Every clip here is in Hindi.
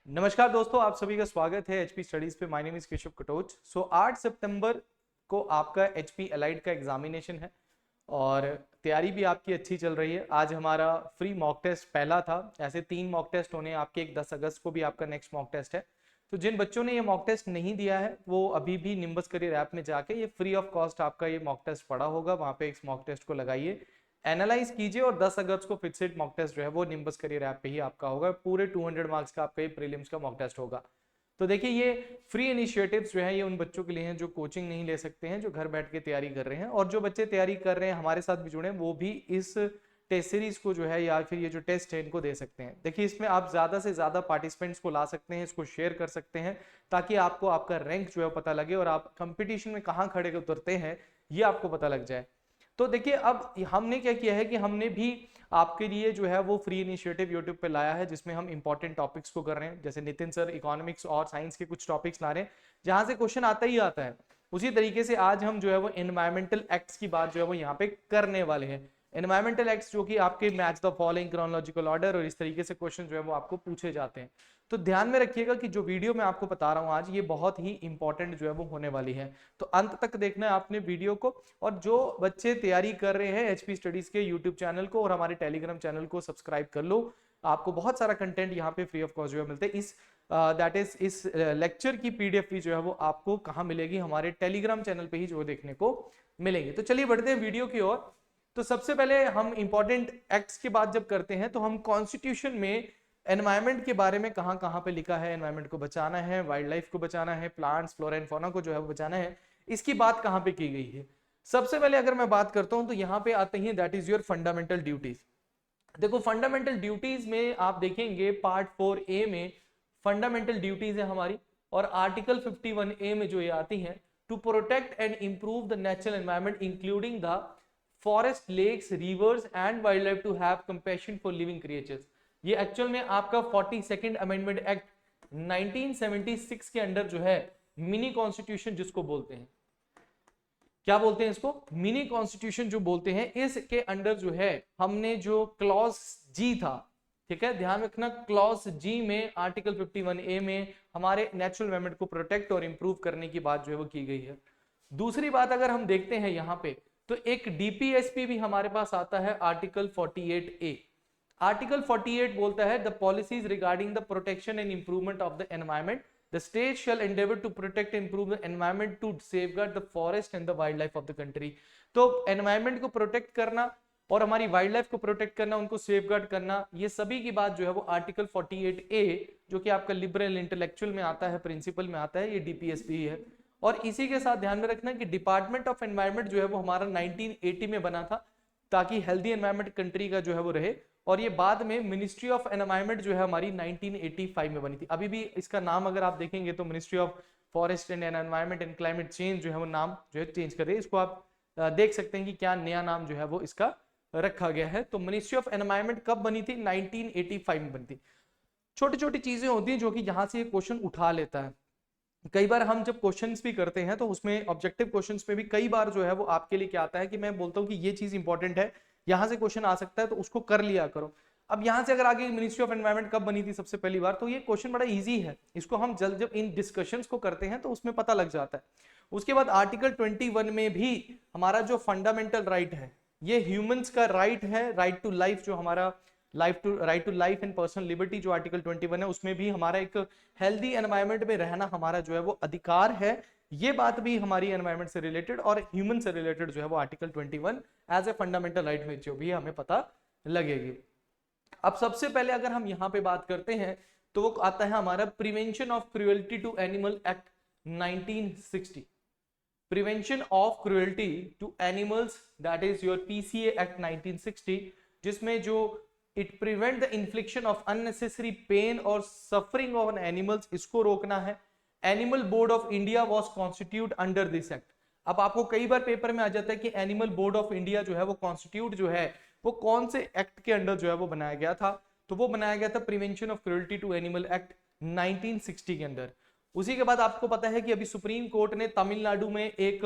नमस्कार दोस्तों, आप सभी का स्वागत है एचपी स्टडीज पे। My name is Keshav Katoch. 8 सितंबर को आपका एचपी एलाइड का एग्जामिनेशन है और तैयारी भी आपकी अच्छी चल रही है। आज हमारा फ्री मॉक टेस्ट पहला था। ऐसे 3 मॉक टेस्ट होने आपके, एक 10 अगस्त को भी आपका नेक्स्ट मॉक टेस्ट है। तो जिन बच्चों ने ये मॉक टेस्ट नहीं दिया है वो अभी भी निम्बस करियर ऐप में जाके ये फ्री ऑफ कॉस्ट आपका ये मॉक टेस्ट पड़ा होगा, वहां पे इस मॉक टेस्ट को लगाइए, एनालाइज कीजिए और 10 अगस्त को फिर से मॉक टेस्ट जो है वो निम्बस करियर ऐप पे ही आपका होगा। पूरे 200 मार्क्स का आपका ये प्रीलिम्स का मॉक टेस्ट होगा। तो देखिए, ये फ्री इनिशिएटिव्स जो है ये उन बच्चों के लिए हैं जो कोचिंग नहीं ले सकते हैं, जो घर बैठ के तैयारी कर रहे हैं, और जो बच्चे तैयारी कर रहे हैं हमारे साथ भी जुड़े हैं वो भी इस टेस्ट सीरीज को जो है या फिर ये जो टेस्ट है इनको दे सकते हैं। देखिए, इसमें आप ज्यादा से ज्यादा पार्टिसिपेंट्स को ला सकते हैं, इसको शेयर कर सकते हैं ताकि आपको आपका रैंक जो है पता लगे और आप कंपटीशन में कहाँ खड़े उतरते हैं ये आपको पता लग जाए। तो देखिए, अब हमने क्या किया है कि हमने भी आपके लिए जो है वो फ्री इनिशिएटिव यूट्यूब पे लाया है, जिसमें हम इंपॉर्टेंट टॉपिक्स को कर रहे हैं। जैसे नितिन सर इकोनॉमिक्स और साइंस के कुछ टॉपिक्स ला रहे हैं जहां से क्वेश्चन आता ही आता है। उसी तरीके से आज हम जो है वो एनवायरमेंटल एक्ट्स की बात जो है वो यहाँ पे करने वाले हैं। एनवायरमेंटल एक्ट्स जो कि आपके match the following chronological order और इस तरीके से क्वेश्चन जो है वो आपको पूछे जाते हैं। तो ध्यान में रखिएगा कि जो वीडियो मैं आपको बता रहा हूँ आज, ये बहुत ही इंपॉर्टेंट जो है वो होने वाली है। तो अंत तक देखना है आपने वीडियो को। और जो बच्चे तैयारी कर रहे हैं एचपी स्टडीज के यूट्यूब चैनल को और हमारे टेलीग्राम चैनल को सब्सक्राइब कर लो। आपको बहुत सारा कंटेंट यहाँ पे फ्री ऑफ कॉस्ट जो है मिलते हैं। इस लेक्चर की पीडीएफ भी जो है वो आपको कहाँ मिलेगी, हमारे टेलीग्राम चैनल पे ही जो देखने को मिलेंगे। तो चलिए बढ़ते हैं वीडियो की ओर। तो सबसे पहले हम इंपॉर्टेंट एक्ट्स की बात जब करते हैं तो हम कॉन्स्टिट्यूशन में एनवायरमेंट के बारे में कहाँ कहाँ पे लिखा है, एनवायरमेंट को बचाना है, वाइल्ड लाइफ को बचाना है, प्लांट्स फ्लोरा एंड फौना को जो है वो बचाना है, इसकी बात कहाँ पे की गई है। सबसे पहले अगर मैं बात करता हूं तो यहाँ पे आते हैं that is your fundamental duties. देखो, फंडामेंटल ड्यूटीज में आप देखेंगे पार्ट 4A में फंडामेंटल ड्यूटीज है हमारी, और आर्टिकल 51A में जो ये आती है, to protect and improve the natural environment including the forest, lakes, rivers and wild life, to have compassion for living creatures. ये एक्चुअल में आपका 42nd अमेंडमेंट एक्ट 1976 के अंडर जो है मिनी कॉन्स्टिट्यूशन जिसको बोलते हैं, क्या बोलते हैं इसको, मिनी कॉन्स्टिट्यूशन जो बोलते हैं, इसके अंडर जो है हमने जो क्लॉज जी था, ठीक है, ध्यान रखना, क्लॉज जी में आर्टिकल 51A में हमारे नेचुरल एनवायरनमेंट को प्रोटेक्ट और इंप्रूव करने की बात जो है वो की गई है। दूसरी बात अगर हम देखते हैं यहाँ पे, तो एक डीपीएसपी भी हमारे पास आता है आर्टिकल 48A। आर्टिकल 48 बोलता है the policies regarding the protection and improvement of the environment, the state shall endeavor to protect and improve the environment to safeguard the forest and the wildlife of the country। तो एनवायरनमेंट को प्रोटेक्ट करना और हमारी वाइल्ड लाइफ को प्रोटेक्ट करना, उनको सेफगार्ड करना, ये सभी की बात जो है वो आर्टिकल 48A, जो कि आपका लिबरल इंटेलेक्चुअल में आता है, प्रिंसिपल में आता है, ये डीपीएसपी है। और इसी के साथ ध्यान में रखना कि डिपार्टमेंट ऑफ एनवायरनमेंट जो है वो हमारा 1980 में बना था, ताकि हेल्दी एनवायरनमेंट कंट्री का जो है वो रहे। और ये बाद में मिनिस्ट्री ऑफ एनवायरनमेंट जो है हमारी 1985 में बनी थी। अभी भी इसका नाम अगर आप देखेंगे तो ministry of forest and environment and climate change जो है वो नाम जो है चेंज कर रही है। इसको आप देख सकते हैं कि क्या नया नाम जो है वो इसका रखा गया है। तो मिनिस्ट्री ऑफ एनवायरनमेंट कब बनी थी? 1985 में बनी थी। छोटी छोटी चीजें होती हैं जो कि यहाँ से ये क्वेश्चन उठा लेता है। कई बार हम जब क्वेश्चंस भी करते हैं तो उसमें ऑब्जेक्टिव क्वेश्चंस में भी कई बार जो है वो आपके लिए क्या आता है कि मैं बोलता हूँ कि ये चीज इंपॉर्टेंट है, यहां से क्वेश्चन आ सकता है, तो उसको कर लिया करो। अब यहां से अगर आगे मिनिस्ट्री ऑफ एनवायरनमेंट कब बनी थी सबसे पहली बार, तो ये क्वेश्चन बड़ा इजी है, इसको हम जल्द जब इन डिस्कशंस को करते हैं तो उसमें पता लग जाता है। उसके बाद आर्टिकल 21 में भी हमारा जो फंडामेंटल राइट है, ये ह्यूमंस का राइट है, राइट टू लाइफ, जो हमारा right to life and personal liberty जो आर्टिकल 21 है, उसमें भी हमारा एक हेल्दी एनवायरनमेंट में रहना हमारा जो है वो अधिकार है। ये बात भी हमारी एनवायरनमेंट से रिलेटेड और ह्यूमन से रिलेटेड जो है वो article 21 as a fundamental right में जो भी हमें पता लगेगी। अब सबसे पहले अगर हम यहाँ पे बात करते हैं तो वो आता है हमारा prevention of cruelty to animal act 1960। Prevention of cruelty to animals, that is your PCA act 1960, जिसमें जो it prevent the infliction of unnecessary pain और सफरिंग ऑन एनिमल्स, इसको रोकना है। Animal board of India was constitute under this act. अब आपको कई बार पेपर में आ जाता है कि एनिमल बोर्ड ऑफ इंडिया जो है वो कॉन्स्टिट्यूट जो है वो कौन से एक्ट के अंडर जो है वो बनाया गया था, तो वो बनाया गया था prevention of cruelty to animal act 1960 के अंदर। उसी के बाद आपको पता है कि अभी सुप्रीम कोर्ट ने तमिलनाडु में एक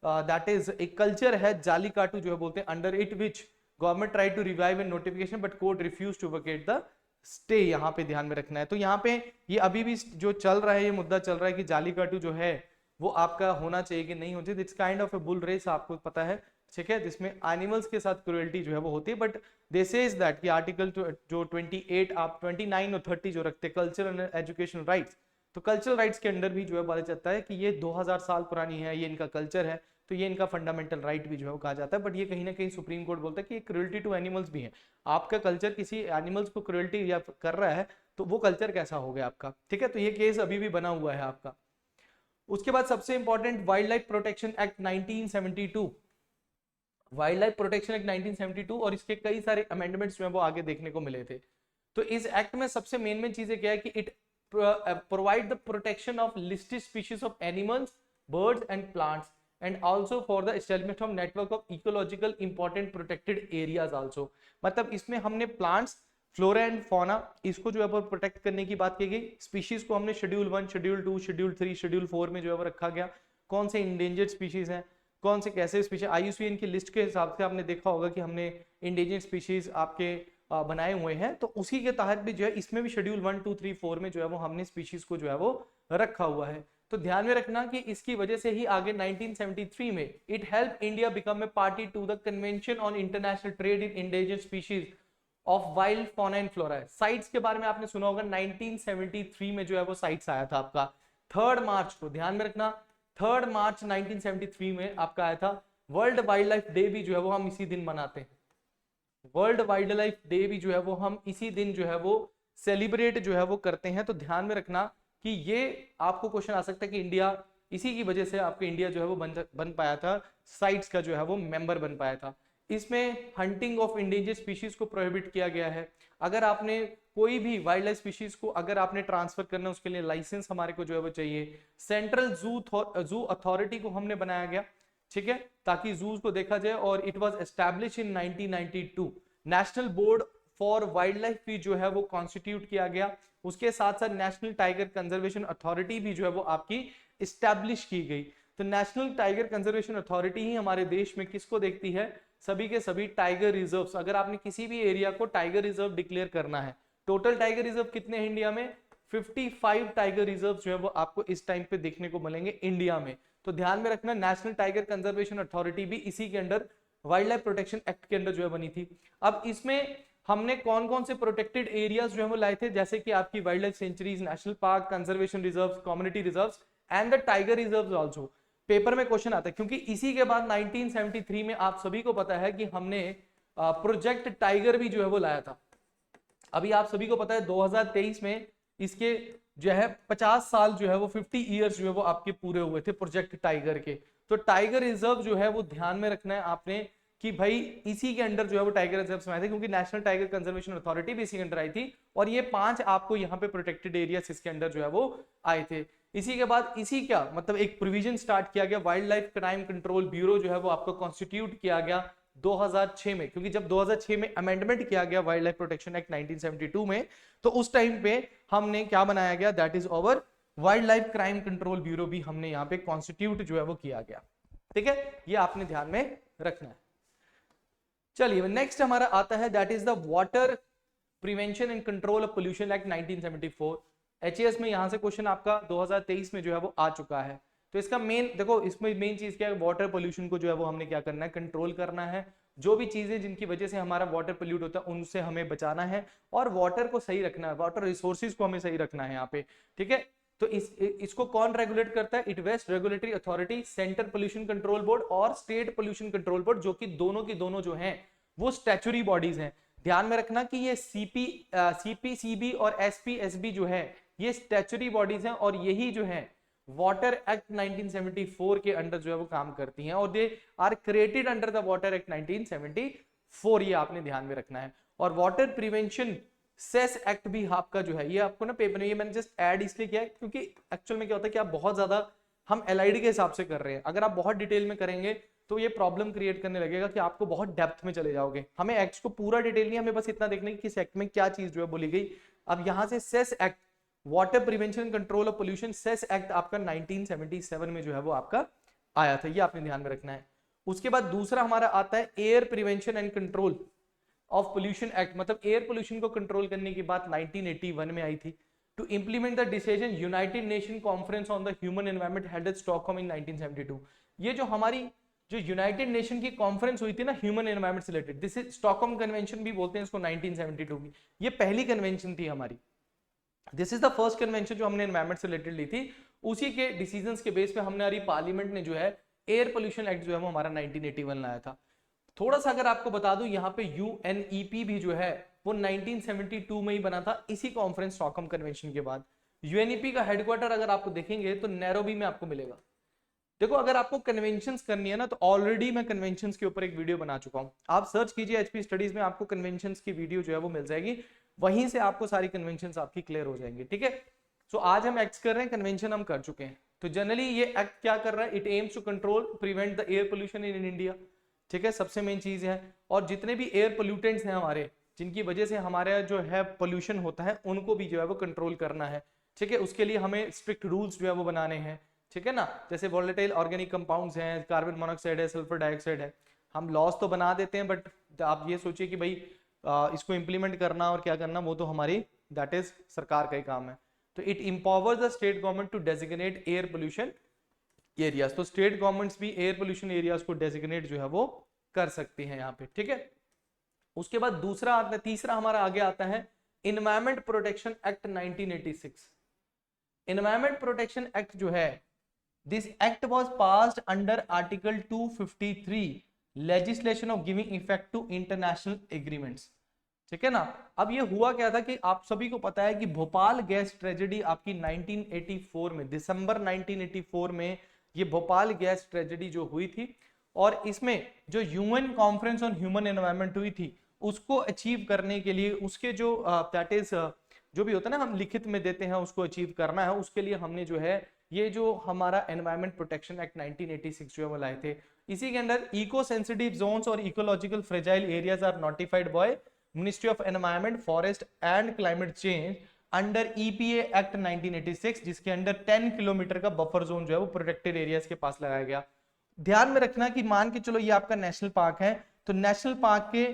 दैट इज एक कल्चर है जालीकाटू जो है बोलते हैं, under it which government try to revive an notification but court refuse to vacate the stay यहाँ पे ध्यान में रखना है। तो यहाँ पे ये अभी भी जो चल रहा है, ये मुद्दा चल रहा है कि जालीकाटू जो है वो आपका होना चाहिए कि नहीं होना चाहिए। It's kind of a bull race, आपको पता है, ठीक है, जिसमें एनिमल्स के साथ क्रुएल्टी जो है वो होती है। बट दे सेज दैट कि आर्टिकल जो 28 आप 29 और 30 जो रखते हैं कल्चरल एंड एजुकेशनल राइट्स, तो कल्चरल राइट्स के अंडर भी जो है पता चलता है कि ये 2000 साल पुरानी है, ये इनका कल्चर है, तो ये इनका फंडामेंटल राइट भी जो है वो कहा जाता है। बट ये कहीं ना कहीं सुप्रीम कोर्ट बोलता है कि क्रुएल्टी टू एनिमल्स भी है। आपका कल्चर किसी एनिमल्स को क्रुएल्टी या कर रहा है तो वो कल्चर कैसा हो गया आपका, ठीक है। तो ये केस अभी भी बना हुआ है आपका। उसके बाद सबसे important wild life protection act 1972, wild life protection act 1972, और इसके कई सारे अमेंडमेंट्स जो है वो आगे देखने को मिले थे। तो इस एक्ट में सबसे मेन चीजें क्या है कि it provide the protection of listed species of animals, birds and plants, and also for the establishment of network of ecological important protected areas also. मतलब इसमें हमने प्लांट्स, फ्लोरा एंड फौना, इसको जो है वो प्रोटेक्ट करने की बात की गई। स्पीशीज को हमने शेड्यूल 1, शेड्यूल 2, शेड्यूल 3, शेड्यूल 4 में जो है वो रखा गया। कौन से इंडेंजर्ड स्पीशीज हैं, कौन से स्पीशीज, IUCN की लिस्ट के हिसाब से आपने देखा होगा कि हमने इंडेंजर्ड स्पीशीज आपके बनाए हुए हैं। तो उसी के तहत भी जो है इसमें भी शेड्यूल 1, 2, 3, 4 में जो है वो हमने स्पीशीज को जो है वो रखा हुआ है। तो ध्यान में रखना कि इसकी वजह से ही आगे 1973 में it help India become a party to the convention on international trade in endangered species of wild fauna and flora. CITES के बारे में आपने सुना होगा, 1973 में जो है वो साइट्स आया था आपका 3 मार्च को, ध्यान में रखना 3 मार्च 1973 में आपका आया था। वर्ल्ड वाइल्ड लाइफ डे भी जो है वो हम इसी दिन मनाते हैं। वर्ल्ड वाइल्ड लाइफ डे भी जो है वो हम इसी दिन जो है वो सेलिब्रेट जो है वो करते हैं। तो ध्यान में रखना कि ये आपको क्वेश्चन आ सकता है कि इंडिया, इसी की वजह से आपका इंडिया जो है वो बन पाया था, साइट्स का जो है वो मेंबर बन पाया था। इसमें हंटिंग ऑफ इंडेंजर्ड स्पीशीज को प्रोहिबिट किया गया है। अगर आपने कोई भी वाइल्ड लाइफ स्पीशीज को अगर आपने ट्रांसफर करना है, उसके लिए लाइसेंस हमारे को जो है वो चाहिए। सेंट्रल जू अथॉरिटी को हमने बनाया गया, ठीक है, ताकि जूस को देखा जाए, और it was establish in 1992। National board for wild life भी जो है वो कॉन्स्टिट्यूट किया गया। उसके साथ साथ नेशनल टाइगर कंजर्वेशन अथॉरिटी भी जो है वो आपकी इस्टेब्लिश की गई। तो नेशनल टाइगर कंजर्वेशन अथॉरिटी ही हमारे देश में किसको देखती है, सभी के सभी टाइगर रिजर्व्स। अगर आपने किसी भी एरिया को टाइगर रिजर्व डिक्लेयर करना है, टोटल टाइगर रिजर्व कितने हैं इंडिया में, 55 टाइगर रिजर्व जो है वो आपको इस टाइम पे देखने को मिलेंगे इंडिया में। तो ध्यान में रखना नेशनल टाइगर कंजर्वेशन अथॉरिटी भी इसी के under, wild life protection act के अंडर जो है बनी थी। अब इसमें हमने कौन कौन से प्रोटेक्टेड एरियाज जो है वो लाए थे, जैसे कि आपकी wild life sanctuaries, national park, conservation reserves, community reserves and the tiger reserves also. Paper में क्वेश्चन आता है, क्योंकि इसी के बाद 1973 में आप सभी को पता है कि हमने प्रोजेक्ट टाइगर भी जो है वो लाया था। अभी आप सभी को पता है 2023 में इसके जो है 50 साल जो है वो 50 ईयर्स जो है वो आपके पूरे हुए थे प्रोजेक्ट टाइगर के। तो टाइगर रिजर्व जो है वो ध्यान में रखना है आपने कि भाई इसी के अंडर जो है वो टाइगर रिजर्व आए थे, क्योंकि नेशनल टाइगर कंजर्वेशन अथॉरिटी भी इसी के अंडर आई थी, और ये 5 आपको यहाँ पे प्रोटेक्टेड एरियाज इसके अंडर जो है वो आए थे। इसी के बाद इसी क्या मतलब एक प्रोविजन स्टार्ट किया गया, wild life crime control bureau जो है वो आपको कॉन्स्टिट्यूट किया गया 2006 में, क्योंकि जब 2006 में अमेंडमेंट किया गया वाइल्ड लाइफ प्रोटेक्शन एक्ट 1972 में, तो उस टाइम पे हमने क्या बनाया गया, that is over wild life crime control bureau भी हमने यहाँ पे कॉन्स्टिट्यूट जो है वो किया गया। ठीक है, ये आपने ध्यान में रखना है। चलिए नेक्स्ट हमारा आता है that is the water prevention and control of pollution act 1974। HAS में यहां से क्वेश्चन आपका 2023 में जो है वो आ चुका है। तो इसका मेन देखो, इसमें मेन चीज क्या है, वाटर पोल्यूशन को जो है वो हमने क्या करना है, कंट्रोल करना है। जो भी चीजें जिनकी वजह से हमारा वाटर पोल्यूट होता है उनसे हमें बचाना है, और वाटर को सही रखना है, वाटर रिसोर्सेज को हमें सही रखना है यहाँ पे। ठीक है, तो इसको कौन रेगुलेट करता है, it waste regulatory authority, central pollution control board और स्टेट पोल्यूशन कंट्रोल बोर्ड, जो कि दोनों की दोनों जो हैं वो स्टैच्यूटरी बॉडीज हैं। ध्यान में रखना कि ये CPCB और SPSB जो है ये स्टैच्यूटरी बॉडीज हैं, और यही जो है वाटर एक्ट 1974 के अंडर जो है वो काम करती हैं, और they are created under the water act 1974, ये आपने ध्यान में रखना है। और वाटर प्रिवेंशन सेस एक्ट भी आपका जो है, ये आपको ना पेपर में, ये मैंने जस्ट ऐड इसलिए किया है क्योंकि एक्चुअल में क्या होता है कि आप बहुत ज्यादा हम एलआईडी के हिसाब से कर रहे हैं, अगर आप बहुत डिटेल में करेंगे तो ये प्रॉब्लम क्रिएट करने लगेगा कि आपको बहुत डेप्थ में चले जाओगे। हमें एक्ट को पूरा डिटेल नहीं, हमें बस इतना देखना है कि किस एक्ट में क्या चीज जो है बोली गई। अब यहां से cess act, water prevention control of pollution cess act आपका 1977 में जो है वो आपका आया था, ये आपने ध्यान में रखना है। उसके बाद दूसरा हमारा आता है air prevention and control of pollution act, मतलब एयर पोल्यूशन को कंट्रोल करने की बात 1981 में आई थी। To implement the decision United Nation conference on the human environment held at Stockholm in 1972। ये जो हमारी जो यूनाइटेड नेशन की कॉन्फ्रेंस हुई थी ना ह्यूमन एनवायरनमेंट से related, this is Stockholm convention भी बोलते हैं इसको, 1972 की ये पहली कन्वेंशन थी हमारी। This is the first convention जो हमने एनवायरनमेंट से रिलेटेड ली थी। उसी के डिसीजंस के बेस पे हमने हमारी पार्लियामेंट ने जो है एयर पोल्यूशन एक्ट जो है वो हमारा 1981 लाया था। थोड़ा सा अगर आपको बता दूं, यहाँ पे यूएनईपी भी जो है वो 1972 में ही बना था, इसी कॉन्फ्रेंस स्टॉकहोम कन्वेंशन के बाद। यूएनईपी का हेडक्वार्टर अगर आपको देखेंगे तो नैरोबी में आपको मिलेगा। देखो अगर आपको कन्वेंशंस करनी है ना, तो ऑलरेडी मैं कन्वेंशंस के ऊपर एक वीडियो बना चुका हूं, आप सर्च कीजिए एचपी स्टडीज में, आपको कन्वेंशंस की वीडियो जो है वो मिल जाएगी, वहीं से आपको सारी कन्वेंशंस आपकी क्लियर हो जाएंगी, ठीक है। सो आज हम एक्ट कर रहे हैं, कन्वेंशन हम कर चुके हैं। तो जनरली ये एक्ट क्या कर रहा है, it aims to control prevent the air pollution in India, ठीक है, सबसे मेन चीज है। और जितने भी एयर पोल्यूटेंट्स हैं हमारे, जिनकी वजह से हमारा जो है पोल्यूशन होता है, उनको भी जो है वो कंट्रोल करना है, ठीक है। उसके लिए हमें स्ट्रिक्ट रूल्स जो है वो बनाने हैं, ठीक है ना। जैसे वोलेटाइल ऑर्गेनिक कंपाउंड्स हैं, कार्बन मोनोऑक्साइड है, सल्फर डाइऑक्साइड है, हम लॉस तो बना देते हैं, बट आप ये सोचिए कि भाई इसको इंप्लीमेंट करना और क्या करना वो तो हमारी दैट इज सरकार का ही काम है। तो it empowers the state government to designate air pollution areas, तो स्टेट गवर्नमेंट्स भी एयर पोल्यूशन एरियाज को डेजिग्नेट जो है वो कर सकती हैं यहाँ पे, ठीक है। उसके बाद दूसरा आता है, तीसरा हमारा आगे आता है environment protection act 1986। Environment protection act जो है, this act was passed under article 253 legislation of giving effect to international agreements, ठीक है ना। अब ये हुआ क्या था कि आप सभी को पता है कि भोपाल गैस ट्रेजेडी आपकी 1984 में, दिसंबर 1984 में ये भोपाल गैस ट्रेजेडी जो हुई थी, और इसमें जो UN conference on human environment हुई थी, उसको अचीव करने के लिए, उसके जो दैट इज जो भी होता है ना हम लिखित में देते हैं, उसको अचीव करना है, उसके लिए हमने जो है ये जो हमारा एनवायरनमेंट प्रोटेक्शन एक्ट 1986 जो है वो लाए थे। इसी के अंदर इको सेंसिटिव जोन्स और ecological fragile areas are notified by ministry of environment, forest and climate change under EPA act 1986, जिसके अंडर 10 किलोमीटर का बफर जोन जो है वो प्रोटेक्टेड एरियाज के पास लगाया गया। ध्यान में रखना कि मान के चलो ये आपका नेशनल पार्क है, तो नेशनल पार्क के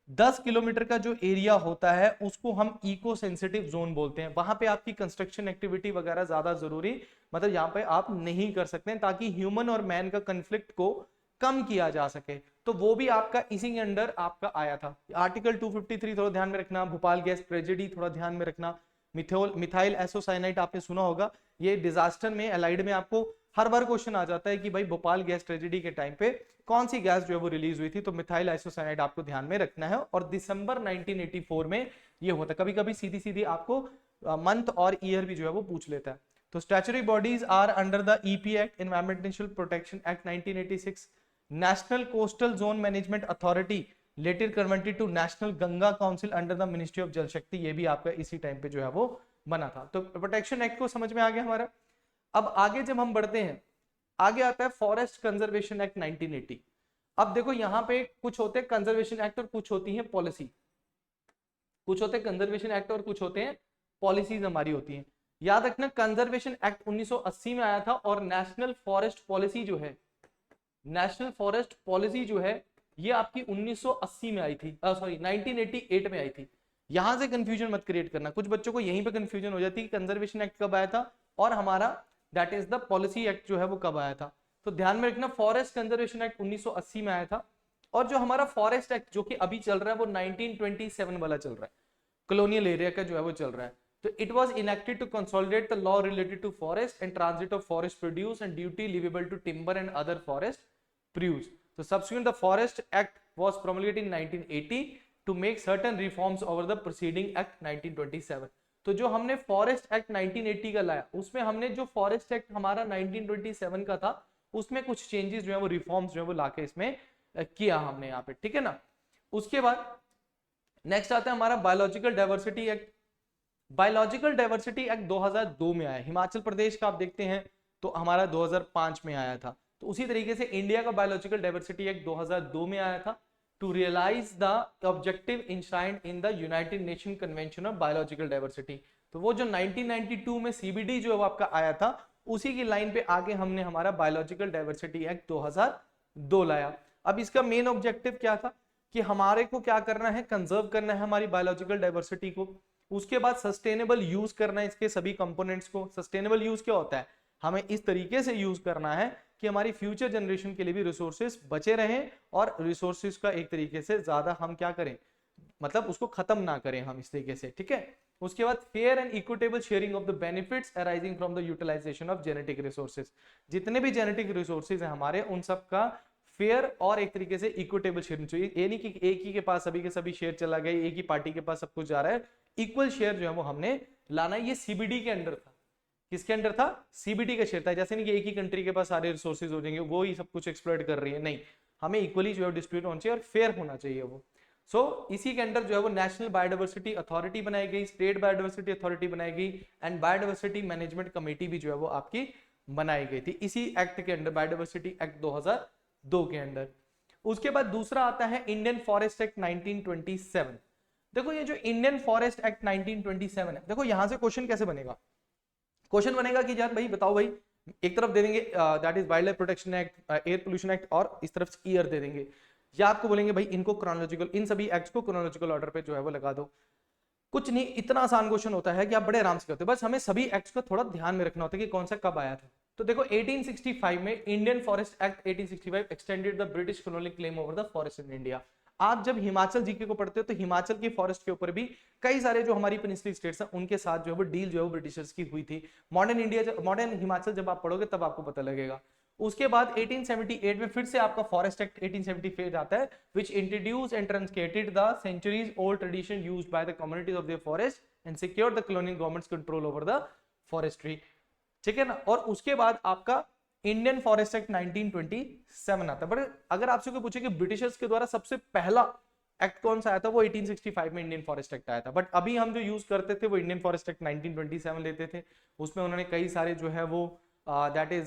10 किलोमीटर का जो एरिया होता है उसको हम इको सेंसिटिव जोन बोलते हैं। वहां पे आपकी कंस्ट्रक्शन एक्टिविटी वगैरह ज्यादा जरूरी, मतलब यहाँ पे आप नहीं कर सकते हैं, ताकि ह्यूमन और मैन का कन्फ्लिक्ट को कम किया जा सके। तो वो भी आपका इसी के अंडर आपका आया था। आर्टिकल 253 थोड़ा ध्यान में रखना, भोपाल गैस ट्रेजेडी थोड़ा ध्यान में रखना, मिथाइल एसोसाइनाइट आपने सुना होगा, ये डिजास्टर में एलाइड में आपको हर बार क्वेश्चन आ जाता है कि भाई भोपाल गैस ट्रेजेडी के टाइम पे कौन सी गैस जो है वो रिलीज हुई थी, तो मिथाइल आइसोसाइनाइड आपको ध्यान में रखना है। और दिसंबर 1984 में ये होता है, कभी कभी सीधी सीधी आपको मंथ और ईयर भी जो है वो पूछ लेता है। तो statutory bodies are under the EP act, environmental protection act 1986, national coastal zone management authority later converted to national Ganga council under the ministry of Jal Shakti, ये भी आपका इसी टाइम पे जो है वो बना था। तो प्रोटेक्शन एक्ट को समझ में आ गया हमारा। अब आगे जब हम बढ़ते हैं, आगे आता है फॉरेस्ट कंजर्वेशन एक्ट 1980। अब देखो यहाँ पे कुछ होते हैं कंजर्वेशन एक्ट और कुछ होती है पॉलिसी, कुछ होते हैं कंजर्वेशन एक्ट और कुछ होते हैं पॉलिसीज हमारी होती हैं। याद रखना कंजर्वेशन एक्ट 1980 में आया था, और नेशनल फॉरेस्ट पॉलिसी जो है, नेशनल फॉरेस्ट पॉलिसी जो है ये आपकी 1980 में आई थी, सॉरी 1988 में आई थी। यहां से कंफ्यूजन मत क्रिएट करना, कुछ बच्चों को यहीं पे कंफ्यूजन हो जाती है कि कंजर्वेशन एक्ट कब आया था और हमारा that is the policy act जो है वो कब आया था। तो ध्यान में रखना फॉरेस्ट कंजर्वेशन एक्ट 1980 में आया था, और जो हमारा फॉरेस्ट एक्ट जो कि अभी चल रहा है वो 1927 वाला चल रहा है, कॉलोनियल एरिया का जो है वो चल रहा है। तो it was enacted to consolidate the law related to forest and transit of forest produce and duty leviable to timber and other forest produce. तो subsequent the forest act was promulgated in 1980 to make certain reforms over the preceding act 1927। तो जो हमने फॉरेस्ट एक्ट 1980 का लाया, उसमें हमने जो फॉरेस्ट एक्ट हमारा 1927 का था उसमें कुछ चेंजेस जो है वो रिफॉर्म्स जो है वो लाके इसमें किया हमने यहाँ पे, ठीक है ना। उसके बाद नेक्स्ट आता है हमारा biological diversity act. Biological diversity act 2002 में आया, हिमाचल प्रदेश का आप देखते हैं तो हमारा 2005 में आया था। तो उसी तरीके से इंडिया का बायोलॉजिकल डाइवर्सिटी एक्ट 2002 में आया था, to realise the objective enshrined in the United Nation convention of biological diversity. तो वो जो 1992 में सीबीडी जो है वो आपका आया था, उसी की लाइन पे आगे हमने हमारा बायोलॉजिकल डाइवर्सिटी एक्ट 2002 लाया। अब इसका मेन ऑब्जेक्टिव क्या था कि हमारे को क्या करना है, कंजर्व करना है हमारी बायोलॉजिकल डाइवर्सिटी को। उसके बाद सस्टेनेबल यूज करना है इसके सभी कंपोनेंट्स को। सस्टेनेबल यूज क्या होता है, हमें इस तरीके से यूज करना है कि हमारी फ्यूचर जनरेशन के लिए भी रिसोर्सेज बचे रहें और रिसोर्सेज का एक तरीके से ज्यादा हम क्या करें, मतलब उसको खत्म ना करें हम इस तरीके से, ठीक है। उसके बाद fair and equitable sharing of the benefits arising from the utilisation of genetic resources. जितने भी जेनेटिक रिसोर्सेज हैं हमारे, उन सब का फेयर और एक तरीके से इक्विटेबल शेयरिंग चाहिए। ये नहीं कि एक ही के पास सभी के सभी शेयर चला गया, एक ही पार्टी के पास सब कुछ जा रहा है। इक्वल शेयर जो है वो हमने लाना है। ये सीबीडी के अंडर था। किसके अंडर था, सीबीडी का शेयर था। जैसे नहीं कि एक ही कंट्री के पास सारे रिसोर्सेज हो जाएंगे, वो ही सब कुछ एक्सप्लॉइट कर रही है, नहीं, हमें इक्वली जो है डिस्ट्रीब्यूट होना चाहिए और फेयर होना चाहिए वो। इसी के अंडर जो है वो नेशनल बायोडाइवर्सिटी अथॉरिटी बनाई गई, स्टेट बायोडाइवर्सिटी अथॉरिटी बनाई गई एंड बायोडाइवर्सिटी मैनेजमेंट कमेटी भी जो है वो आपकी बनाई गई थी इसी एक्ट के अंडर, बायोडाइवर्सिटी एक्ट 2002 के अंडर। उसके बाद दूसरा आता है इंडियन फॉरेस्ट एक्ट 1927। देखो ये जो इंडियन फॉरेस्ट एक्ट 1927 है, देखो यहां से क्वेश्चन कैसे बनेगा। क्वेश्चन बनेगा कि यार भाई बताओ भाई, एक तरफ दे देंगे that is wild life protection act, air pollution act, और इस तरफ ईयर दे देंगे, या आपको बोलेंगे भाई इनको क्रोनोलॉजिकल, इन सभी एक्ट्स को क्रोनोलॉजिकल ऑर्डर पे जो है वो लगा दो। कुछ नहीं, इतना आसान क्वेश्चन होता है कि आप बड़े आराम से करते हो, बस हमें सभी एक्ट्स को थोड़ा ध्यान में रखना होता है कि कौन सा कब आया था। तो देखो 1865 में Indian forest act 1865 extended the British colonial claim over the forest in India. आप जब हिमाचल जीके को पढ़ते हो तो हिमाचल की फॉरेस्ट के ऊपर भी कई सारे जो हमारी पेनिनसुलर स्टेट्स हैं उनके साथ जो है वो डील जो है वो ब्रिटिशर्स की हुई थी। मॉडर्न इंडिया, मॉडर्न हिमाचल जब आप पढ़ोगे तब आपको पता लगेगा। उसके बाद 1878 में फिर से आपका फॉरेस्ट एक्ट 1875 आता है, which introduced and truncated the centuries old tradition used by the communities of their forest and secured the colonial government's control over the forestry। ठीक है ना। और उसके बाद आपका इंडियन फॉरेस्ट एक्ट 1927 आता है। बट अगर आपसे कोई पूछे कि ब्रिटिशर्स के द्वारा सबसे पहला एक्ट कौन सा आया था, वो 1865 में इंडियन फॉरेस्ट एक्ट आया था। बट अभी हम जो यूज करते थे वो इंडियन फॉरेस्ट एक्ट 1927 लेते थे। उसमें उन्होंने कई सारे जो है वो दैट इज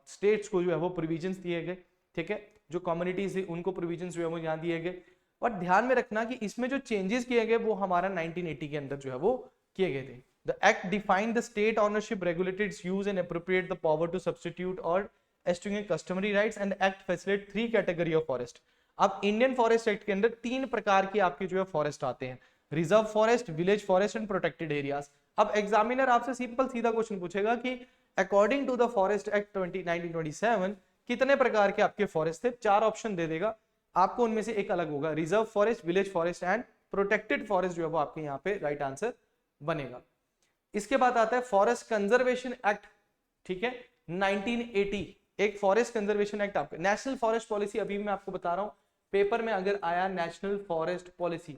स्टेट्स को जो है वो प्रोविजंस दिए गए, ठीक है, जो कम्युनिटीज थी उनको प्रोविजंस जो है वो यहाँ दिए गए। और ध्यान में रखना कि इसमें जो चेंजेस किए गए वो हमारा 1980 के अंदर जो है वो किए गए थे। The act defined the state ownership, regulated its use and appropriate the power to substitute or extinguish customary rights, and the act facilitates 3 category of forest। अब इंडियन फॉरेस्ट एक्ट के अंदर 3 प्रकार की आपकी जो है फॉरेस्ट आते हैं, reserve forest, village forest and protected areas. अब एग्जामिनर आपसे सिंपल सीधा क्वेश्चन पूछेगा कि according to the forest act 1927 कितने प्रकार के आपके फॉरेस्ट थे, 4 ऑप्शन दे देगा आपको, उनमें से एक अलग होगा, reserve forest, village forest and protected forest जो है वो आपके यहाँ पे राइट आंसर बनेगा। इसके बाद आता है फॉरेस्ट कंजर्वेशन एक्ट, ठीक है, 1980, एक फॉरेस्ट कंजर्वेशन एक्ट आपके। नेशनल फॉरेस्ट पॉलिसी, अभी मैं आपको बता रहा हूं, पेपर में अगर आया नेशनल फॉरेस्ट पॉलिसी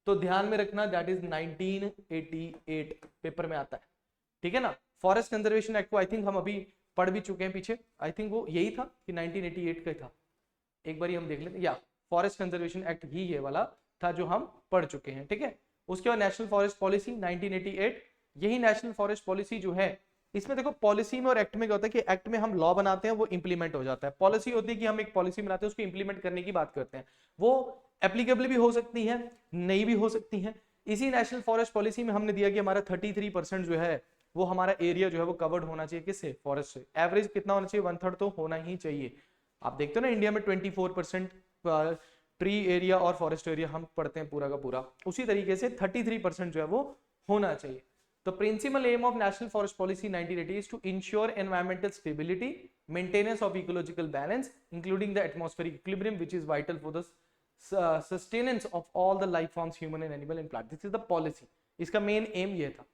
तो ध्यान में रखना दैट इज 1988 पेपर में आता है, ठीक है ना। फॉरेस्ट कंजर्वेशन एक्ट को आई थिंक हम अभी पढ़ भी चुके हैं पीछे, आई थिंक वो यही था कि 1988 का था, एक बार हम देख लेते, या फॉरेस्ट कंजर्वेशन एक्ट ही ये वाला था जो हम पढ़ चुके हैं, ठीक है। उसके बाद नेशनल फॉरेस्ट पॉलिसी 1988, यही नेशनल फॉरेस्ट पॉलिसी जो है, इसमें देखो पॉलिसी में और एक्ट में क्या होता है कि एक्ट में हम लॉ बनाते हैं, वो इंप्लीमेंट हो जाता है। पॉलिसी होती है कि हम एक पॉलिसी बनाते हैं, उसको इंप्लीमेंट करने की बात करते हैं, वो एप्लीकेबल भी हो सकती है, नहीं भी हो सकती है। इसी नेशनल फॉरेस्ट पॉलिसी में हमने दिया कि हमारा 33% जो है वो हमारा एरिया जो है वो कवर्ड होना चाहिए, किससे, फॉरेस्ट से। एवरेज कितना होना चाहिए, 1/3 तो होना ही चाहिए। आप देखते हो ना इंडिया में 24% ट्री एरिया और फॉरेस्ट एरिया हम पढ़ते हैं पूरा का पूरा, उसी तरीके से 33% जो है वो होना चाहिए। The principal aim of National Forest Policy 1980 is to ensure environmental stability, maintenance of ecological balance, including the atmospheric equilibrium, which is vital for the sustenance of all the life forms, human and animal and plant. This is the policy. इसका मेन एम ये था।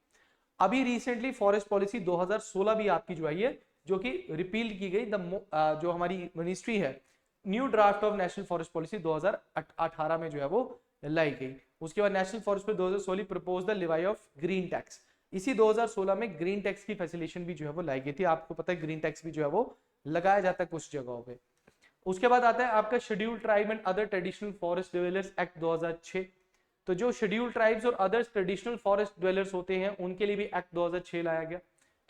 अभी रिसेंटली फॉरेस्ट पॉलिसी 2016 भी आपकी जो है जो कि रिपील की गई, जो हमारी मिनिस्ट्री है, new draft of national forest policy 2018 में जो है वो लाई गई। उसके बाद नेशनल फॉरेस्ट पे 2016 propose the Levi of green tax. इसी 2016 में ग्रीन टैक्स की फैसिलिटेशन भी जो है वो लाई गई थी। आपको पता है ग्रीन टैक्स भी जो है वो लगाया जाता है कुछ जगहों पे। उसके बाद आता है आपका scheduled tribe and other traditional forest dwellers act 2006। तो जो शेड्यूल्ड ट्राइब्स और अदर ट्रेडिशनल फॉरेस्ट ड्वेलर्स होते हैं उनके लिए भी एक्ट 2006 लाया गया,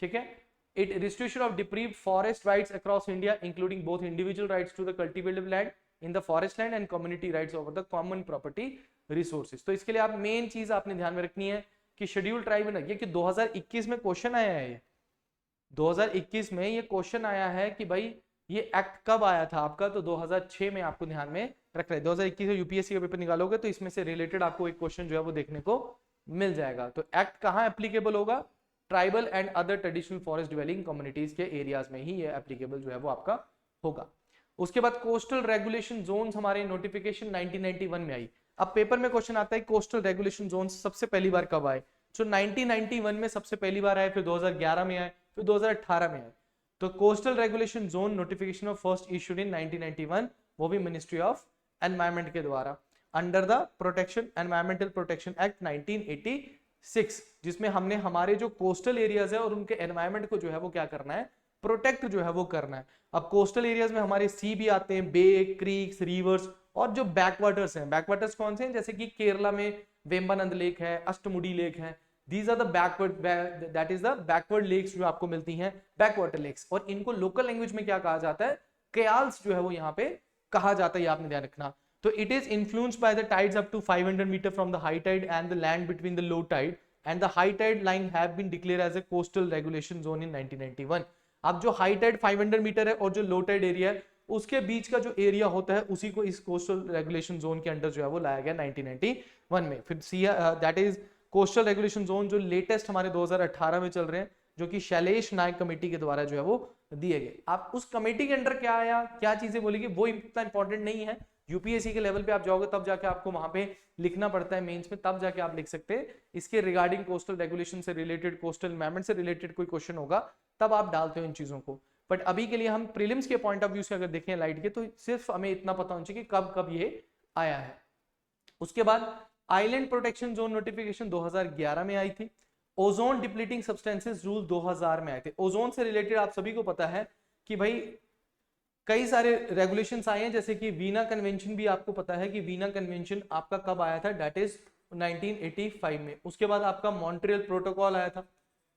ठीक है। It restriction of deprived forest rights across India, including both individual rights to the cultivable land in the forest land and community rights over the common property resources। तो इसके लिए आप मेन चीज आपने ध्यान में रखनी है कि शेड्यूल ट्राइब में ये कि 2021 में क्वेश्चन आया है, 2021 में ये क्वेश्चन आया है कि भाई ये एक्ट कब आया था आपका, तो 2006 में आपको ध्यान में रखना है। 2021 में यूपीएससी का पेपर निकालोगे तो इसमें से रिलेटेड आपको एक क्वेश्चन जो है वो देखने को मिल जाएगा। तो एक्ट कहाँ एप्लीकेबल होगा, tribal and other traditional forest dwelling communities के एरियाज में ही ये एप्लीकेबल जो है वो आपका होगा। उसके बाद कोस्टल रेगुलेशन जोन्स हमारे नोटिफिकेशन 1991 में आई। अब पेपर में क्वेश्चन आता है कोस्टल रेगुलेशन जोन्स सबसे पहली बार कब आए, तो 1991 में सबसे पहली बार आए, फिर 2011 में आए, फिर 2018 में आए। तो coastal regulation zone notification of first issued in 1991, वो भी मिनिस्ट्री ऑफ एनवायरमेंट के द्वारा under the protection environmental protection act 1986, जिसमें हमने हमारे जो कोस्टल एरियाज है और उनके एनवायरमेंट को जो है वो क्या करना है, प्रोटेक्ट जो है वो करना है। अब कोस्टल एरियाज में हमारे सी भी आते हैं, बे, क्रीक्स, रिवर्स, और जो बैकवाटर्स हैं, बैकवाटर्स कौन से हैं, जैसे कि केरला में वेम्बानंद लेक है, अष्टमुडी लेक है, these are the backward, that is the backward lakes जो आपको मिलती हैं, बैकवाटर लेक्स, और इनको लोकल लैंग्वेज में क्या कहा जाता है, कयाल्स जो है वो यहाँ पे कहा जाता है, ये आपने ध्यान रखना। तो it is influenced by the tides up to 500 metre from the high tide and the land between the low tide and the high tide line have been declare as a coastal regulation zone in 1991। अब जो हाई टाइड 500 मीटर है और जो लो टाइड एरिया है उसके बीच का जो एरिया होता है उसी को इस कोस्टल रेगुलेशन जोन के अंडर जो है वो लाया गया 1991 में। फिर that is coastal regulation zone जो लेटेस्ट हमारे 2018 में चल रहे हैं, जो कि शैलेश नायक कमेटी के द्वारा जो है वो दिए गए। आप उस कमेटी के अंडर क्या आया, क्या चीजें बोलेगी, वो इतना इंपॉर्टेंट नहीं है। यूपीएससी के लेवल पे आप जाओगे तब जाके आपको वहां पे लिखना पड़ता है मेंस में, तब जाके आप लिख सकते हैं। इसके रिगार्डिंग कोस्टल रेगुलेशन से रिलेटेड, कोस्टल एनवायरनमेंट से रिलेटेड कोई क्वेश्चन होगा तब आप डालते हो इन चीजों को। बट अभी के लिए हम प्रीलिम्स के पॉइंट ऑफ व्यू से अगर देखें लाइट के, तो सिर्फ हमें इतना पता होना चाहिए कि कब कब ये आया है। उसके बाद आइलैंड प्रोटेक्शन जोन नोटिफिकेशन 2011 में आई थी। ओजोन डिप्लीटिंग सब्सटेंसेस रूल 2000 में आए थे। ओजोन से रिलेटेड आप सभी को पता है कि भाई कई सारे रेगुलेशंस आए हैं, जैसे कि वीना कन्वेंशन भी आपको पता है कि वीना कन्वेंशन आपका कब आया था, दैट इज 1985 में। उसके बाद आपका मॉन्ट्रियल प्रोटोकॉल आया था।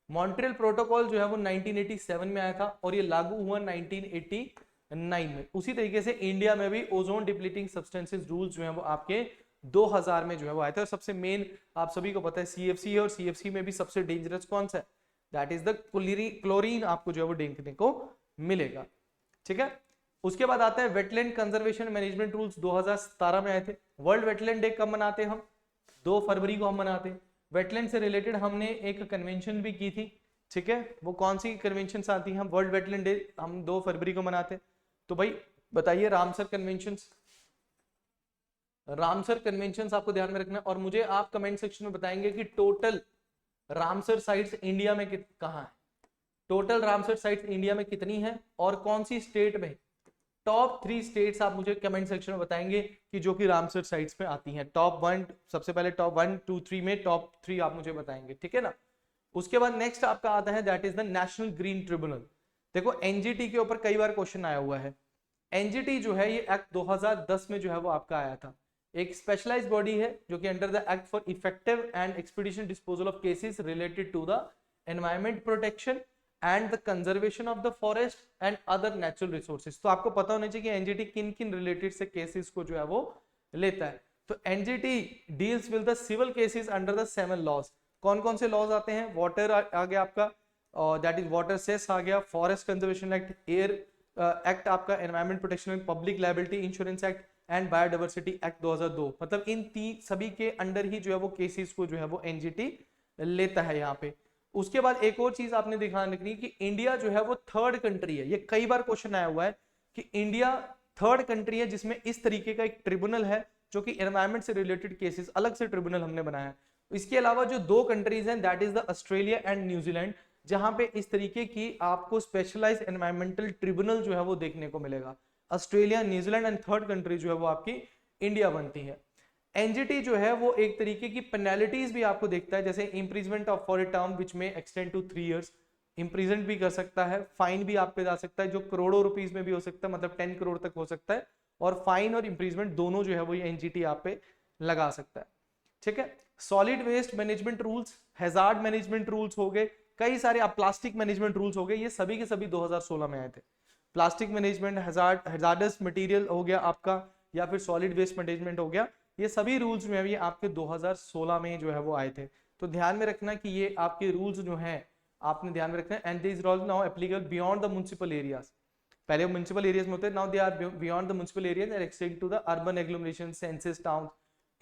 मॉन्ट्रियल प्रोटोकॉल जो है वो 1987 में आया था और ये लागू हुआ 1989 में। उसी तरीके से इंडिया में भी ओजोन डिप्लीटिंग सब्सटेंसेस रूल्स जो है वो आपके 2000 में जो है वो आए थे। और सबसे मेन आप सभी को पता है सीएफसी है, और सीएफसी में भी सबसे डेंजरस कौन सा है, दैट इज द क्लोरीन आपको जो है वो देखने को मिलेगा। ठीक है, उसके बाद आता है वेटलैंड कंजर्वेशन मैनेजमेंट रूल्स 2017 में आए थे। वर्ल्ड वेटलैंड डे कब मनाते हैं हम, 2 फरवरी को हम मनाते हैं। वेटलैंड से रिलेटेड हमने एक कन्वेंशन भी की थी। ठीक है, वो कौन सी कन्वेंशन आती है, हम वर्ल्ड वेटलैंड डे हम 2 फरवरी को मनाते हैं। तो भाई बताइए रामसर कन्वेंशंस, रामसर कन्वेंशंस आपको ध्यान में रखना है। और मुझे आप कमेंट सेक्शन में बताएंगे कि टोटल रामसर साइट्स इंडिया में कहाँ है, टोटल रामसर साइट्स इंडिया में कितनी है और कौन सी स्टेट में। टॉप 3 स्टेट्स आप मुझे कमेंट सेक्शन में बताएंगे कि जो कि रामसर साइट्स में आती हैं। टॉप 1, सबसे पहले टॉप 1, 2, 3 में टॉप 3 आप मुझे बताएंगे, ठीक है ना। उसके बाद नेक्स्ट आपका आता है that is the national green tribunal. देखो एनजीटी के ऊपर कई बार क्वेश्चन आया हुआ है। एनजीटी जो है ये एक्ट 2010 में जो है वो आपका आया था। एक स्पेशलाइज्ड बॉडी है जो कि under the act for effective and expedition disposal of cases related to the environment protection and the conservation of the forest and other natural resources. तो आपको पता होना चाहिए कि एनजीटी किन किन रिलेटेड से केसेस को जो है वो लेता है। तो NGT deals with the civil cases under the 7 laws. कौन कौन से लॉज आते हैं, वाटर आ गया आपका, दैट इज वाटर सेस आ गया, forest conservation act, air act आपका, environment protection, public liability insurance act and biodiversity act 2002। मतलब इन सभी के अंडर ही जो है वो केसेस को जो है वो एनजीटी लेता है यहाँ पे। उसके बाद एक और चीज आपने ध्यान रखनी है कि इंडिया जो है वो 3rd कंट्री है। ये कई बार क्वेश्चन आया हुआ है कि इंडिया 3rd कंट्री है जिसमें इस तरीके का एक ट्रिब्यूनल है जो कि एनवायरमेंट से रिलेटेड केसेस, अलग से ट्रिब्यूनल हमने बनाया है। इसके अलावा जो 2 कंट्रीज हैं that is the Australia and New Zealand, जहां पे इस तरीके की आपको स्पेशलाइज्ड एनवायरमेंटल ट्रिब्यूनल जो है वो देखने को मिलेगा। Australia, New Zealand and 3rd country जो है वो आपकी इंडिया बनती है। एनजीटी जो है वो एक तरीके की पेनल्टीज भी आपको देखता है, जैसे imprisonment of for a term which में एक्सटेंड टू 3 इयर्स, इम्प्रिजमेंट भी कर सकता है, फाइन भी आप पे जा सकता है जो करोड़ों रुपीस में भी हो सकता है, मतलब 10 करोड़ तक हो सकता है। और फाइन और इम्प्रिजमेंट दोनों जो है वो ये एनजीटी आप पे लगा सकता है। ठीक है, solid waste management rules, hazard management rules हो गए, कई सारे प्लास्टिक मैनेजमेंट रूल्स हो गए, ये सभी के सभी 2016 में आए थे। प्लास्टिक मैनेजमेंट, हैजार्डस मटेरियल हो गया आपका, या फिर सॉलिड वेस्ट मैनेजमेंट हो गया, ये सभी रूल्स में भी आपके 2016 में जो है वो आए थे। तो ध्यान में रखना कि ये आपके रूल्स जो हैं आपने ध्यान में रखना है। And this rules now applicable beyond the municipal areas. पहले वो म्युनिसिपल एरियाज में होते हैं, now they are beyond the municipal areas and extend to the urban agglomeration, census town,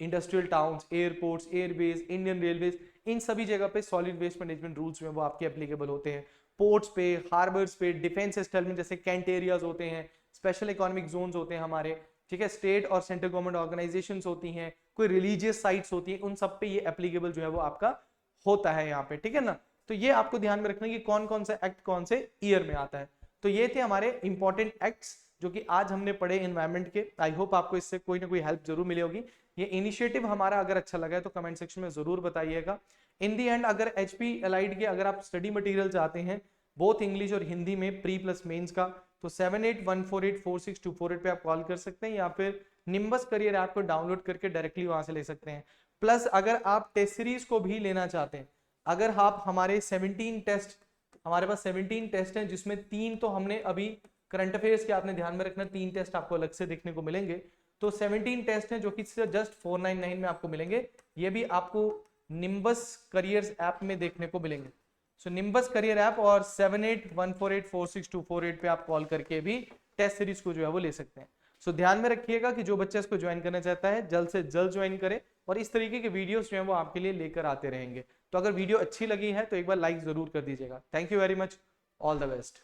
industrial towns, airports, airbase, Indian railways, इन सभी जगह पे सॉलिड वेस्ट मैनेजमेंट रूल्स जो है वो आपके एप्लीकेबल होते हैं। पोर्ट्स पे, हार्बर्स पे, डिफेंस एस्टेब्लिशमेंट जैसे कैंट एरियाज होते हैं, स्पेशल इकोनॉमिक जोन्स होते हैं हमारे, ठीक है, स्टेट और सेंट्रल गवर्नमेंट ऑर्गेनाइजेशंस होती हैं, कोई रिलीजियस साइट्स होती हैं, उन सब पे ये एप्लीकेबल जो है वो आपका होता है यहाँ पे, ठीक है ना। तो ये आपको ध्यान में रखना कि कौन कौन सा एक्ट कौन से ईयर में आता है। तो ये थे हमारे इंपॉर्टेंट एक्ट्स जो कि आज हमने पढ़े एनवायरमेंट के। आई होप आपको इससे कोई ना कोई हेल्प जरूर मिली होगी। ये इनिशिएटिव हमारा अगर अच्छा लगा है तो कमेंट सेक्शन में जरूर बताइएगा। इन दी एंड अगर एचपी एलाइड के अगर आप स्टडी मटेरियल चाहते हैं बोथ इंग्लिश और हिंदी में प्री प्लस मेंस का, तो 7814846248 पे आप कॉल कर सकते हैं या फिर निम्बस करियर ऐप को डाउनलोड करके डायरेक्टली वहां से ले सकते हैं। प्लस अगर आप टेस्ट सीरीज को भी लेना चाहते हैं, अगर आप हमारे 17 टेस्ट, हमारे पास 17 टेस्ट हैं जिसमें 3 तो हमने अभी करंट अफेयर्स के, आपने ध्यान में रखना 3 टेस्ट आपको अलग से देखने को मिलेंगे। तो 17 टेस्ट हैं जो कि जस्ट 499 में आपको मिलेंगे। ये भी आपको निम्बस करियर्स ऐप में देखने को मिलेंगे। सो निम्बस करियर ऐप और 7814846248 पे आप कॉल करके भी टेस्ट सीरीज को जो है वो ले सकते हैं। सो ध्यान में रखिएगा कि जो बच्चा इसको ज्वाइन करना चाहता है जल्द से जल्द ज्वाइन करे और इस तरीके के वीडियोस जो है वो आपके लिए लेकर आते रहेंगे। तो अगर वीडियो अच्छी लगी है तो एक बार लाइक जरूर कर दीजिएगा। Thank you very much, all the best.